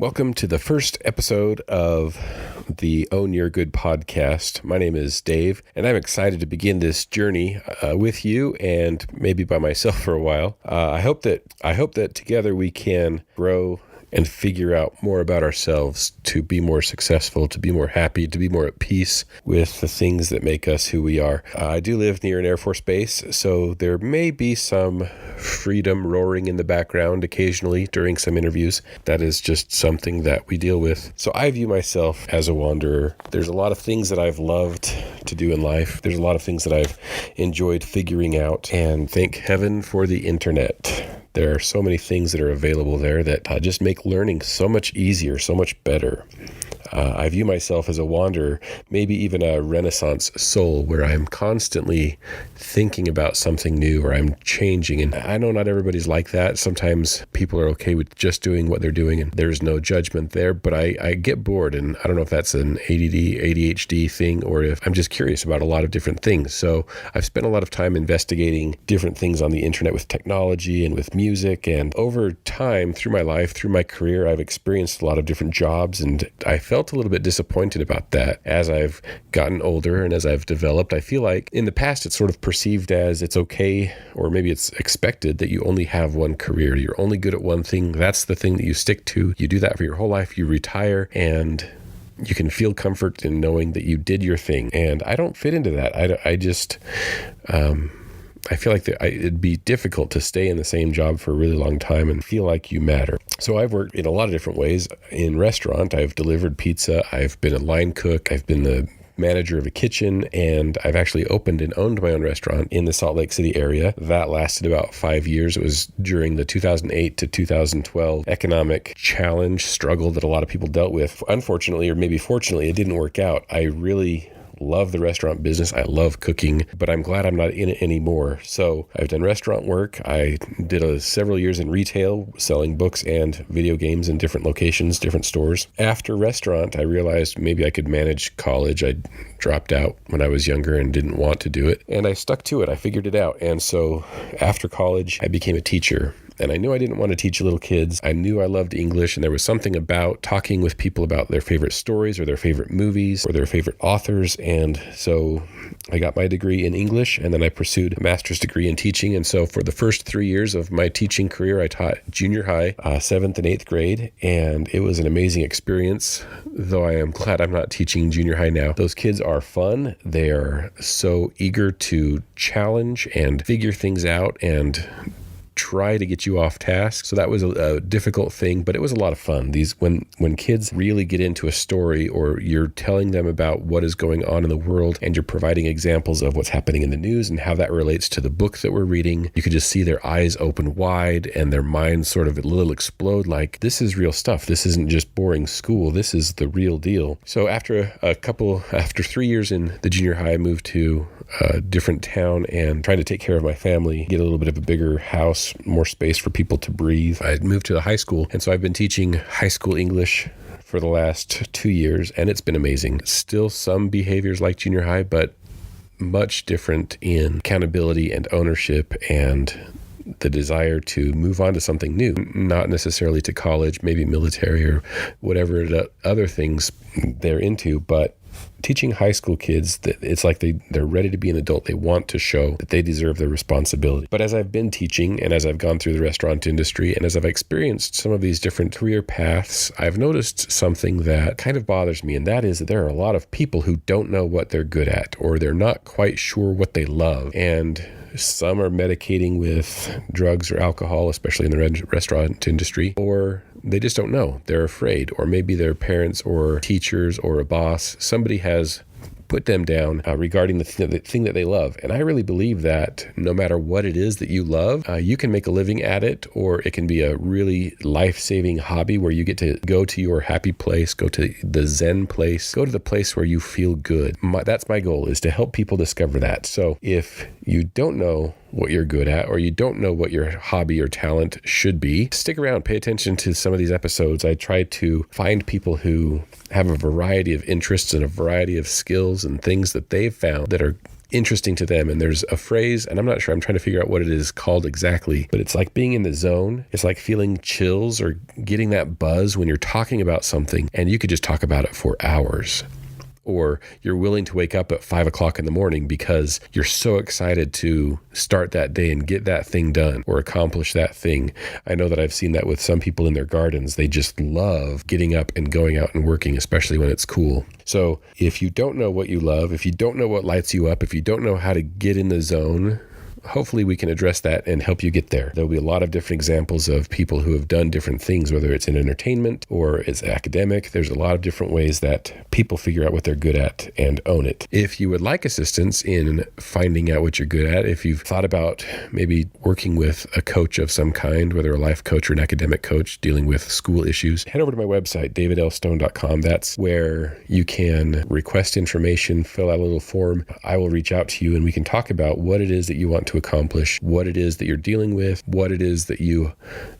Welcome to the first episode of the Own Your Good podcast. My name is Dave, and I'm excited to begin this journey with you and maybe by myself for a while. I hope that together we can grow and figure out more about ourselves to be more successful, to be more happy, to be more at peace with the things that make us who we are. I do live near an Air Force base, so there may be some freedom roaring in the background occasionally during some interviews. That is just something that we deal with. So I view myself as a wanderer. There's a lot of things that I've loved to do in life. There's a lot of things that I've enjoyed figuring out, and thank heaven for the internet. There are so many things that are available there that just make learning so much easier, so much better. I view myself as a wanderer, maybe even a Renaissance soul, where I'm constantly thinking about something new or I'm changing. And I know not everybody's like that. Sometimes people are okay with just doing what they're doing and there's no judgment there. But I get bored, and I don't know if that's an ADD, ADHD thing, or if I'm just curious about a lot of different things. So I've spent a lot of time investigating different things on the internet with technology and with music. And over time, through my life, through my career, I've experienced a lot of different jobs, and I felt a little bit disappointed about that as I've gotten older and as I've developed. I feel like in the past it's sort of perceived as it's okay, or maybe it's expected, that you only have one career. You're only good at one thing. That's the thing that you stick to. You do that for your whole life. You retire and you can feel comfort in knowing that you did your thing. And I don't fit into that. I feel like it'd be difficult to stay in the same job for a really long time and feel like you matter. So I've worked in a lot of different ways. In restaurant, I've delivered pizza. I've been a line cook. I've been the manager of a kitchen, and I've actually opened and owned my own restaurant in the Salt Lake City area. That lasted about 5 years. It was during the 2008 to 2012 economic struggle that a lot of people dealt with. Unfortunately, or maybe fortunately, it didn't work out. I really love the restaurant business. I love cooking, but I'm glad I'm not in it anymore. So I've done restaurant work. I did several years in retail, selling books and video games in different locations, different stores. After restaurant, I realized maybe I could manage college. I dropped out when I was younger and didn't want to do it, and I stuck to it. I figured it out. And so after college, I became a teacher. And I knew I didn't want to teach little kids. I knew I loved English, and there was something about talking with people about their favorite stories or their favorite movies or their favorite authors. And so I got my degree in English, and then I pursued a master's degree in teaching. And so for the first 3 years of my teaching career, I taught junior high, 7th and 8th grade, and it was an amazing experience, though I am glad I'm not teaching junior high now. Those kids are fun. They are so eager to challenge and figure things out and try to get you off task. So that was a difficult thing, but it was a lot of fun. When kids really get into a story, or you're telling them about what is going on in the world, and you're providing examples of what's happening in the news and how that relates to the book that we're reading, you could just see their eyes open wide and their minds sort of a little explode, like, this is real stuff. This isn't just boring school. This is the real deal. So after 3 years in the junior high, I moved to a different town and trying to take care of my family, get a little bit of a bigger house, more space for people to breathe. I moved to the high school, and so I've been teaching high school English for the last 2 years, and it's been amazing. Still some behaviors like junior high, but much different in accountability and ownership and the desire to move on to something new, not necessarily to college, maybe military or whatever other things they're into, but teaching high school kids, that it's like they're ready to be an adult. They want to show that they deserve their responsibility. But as I've been teaching, and as I've gone through the restaurant industry, and as I've experienced some of these different career paths, I've noticed something that kind of bothers me, and that is that there are a lot of people who don't know what they're good at, or they're not quite sure what they love. And some are medicating with drugs or alcohol, especially in the restaurant industry, or they just don't know. They're afraid, or maybe their parents or teachers or a boss, somebody has put them down regarding the thing that they love. And I really believe that no matter what it is that you love, you can make a living at it, or it can be a really life-saving hobby where you get to go to your happy place, go to the Zen place, go to the place where you feel good. That's my goal, is to help people discover that. So if you don't know what you're good at, or you don't know what your hobby or talent should be, stick around, pay attention to some of these episodes. I try to find people who have a variety of interests and a variety of skills and things that they've found that are interesting to them. And there's a phrase, and I'm not sure, I'm trying to figure out what it is called exactly, but it's like being in the zone. It's like feeling chills or getting that buzz when you're talking about something and you could just talk about it for hours. Or you're willing to wake up at 5 o'clock in the morning because you're so excited to start that day and get that thing done or accomplish that thing. I know that I've seen that with some people in their gardens. They just love getting up and going out and working, especially when it's cool. So if you don't know what you love, if you don't know what lights you up, if you don't know how to get in the zone, hopefully we can address that and help you get there. There'll be a lot of different examples of people who have done different things, whether it's in entertainment or it's academic. There's a lot of different ways that people figure out what they're good at and own it. If you would like assistance in finding out what you're good at, if you've thought about maybe working with a coach of some kind, whether a life coach or an academic coach dealing with school issues, head over to my website, davidlstone.com. That's where you can request information, fill out a little form. I will reach out to you and we can talk about what it is that you want to accomplish, what it is that you're dealing with, what it is that you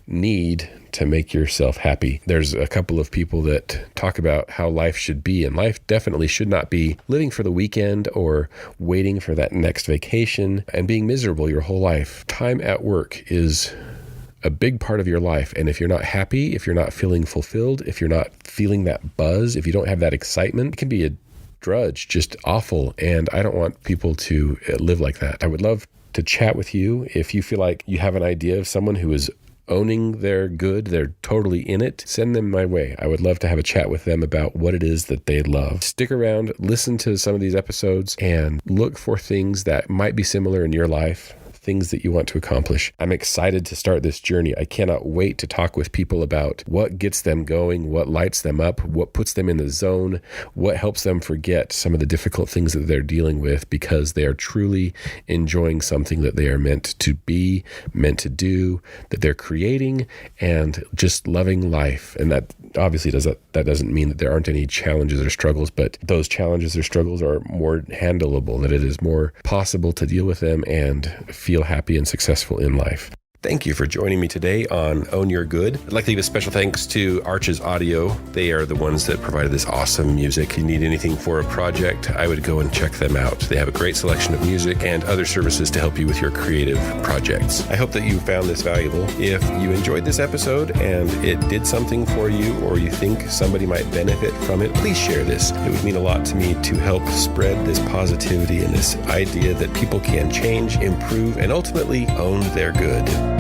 need to make yourself happy. There's a couple of people that talk about how life should be, and life definitely should not be living for the weekend or waiting for that next vacation and being miserable your whole life. Time at work is a big part of your life. And if you're not happy, if you're not feeling fulfilled, if you're not feeling that buzz, if you don't have that excitement, it can be a drudge, just awful. And I don't want people to live like that. I would love to chat with you. If you feel like you have an idea of someone who is owning their good, they're totally in it, send them my way. I would love to have a chat with them about what it is that they love. Stick around, listen to some of these episodes, and look for things that might be similar in your life, things that you want to accomplish. I'm excited to start this journey. I cannot wait to talk with people about what gets them going, what lights them up, what puts them in the zone, what helps them forget some of the difficult things that they're dealing with because they are truly enjoying something that they are meant to be, meant to do, that they're creating, and just loving life. And that obviously that doesn't mean that there aren't any challenges or struggles, but those challenges or struggles are more handleable, that it is more possible to deal with them and feel happy and successful in life. Thank you for joining me today on Own Your Good. I'd like to give a special thanks to Arches Audio. They are the ones that provided this awesome music. If you need anything for a project, I would go and check them out. They have a great selection of music and other services to help you with your creative projects. I hope that you found this valuable. If you enjoyed this episode and it did something for you, or you think somebody might benefit from it, please share this. It would mean a lot to me to help spread this positivity and this idea that people can change, improve, and ultimately own their good.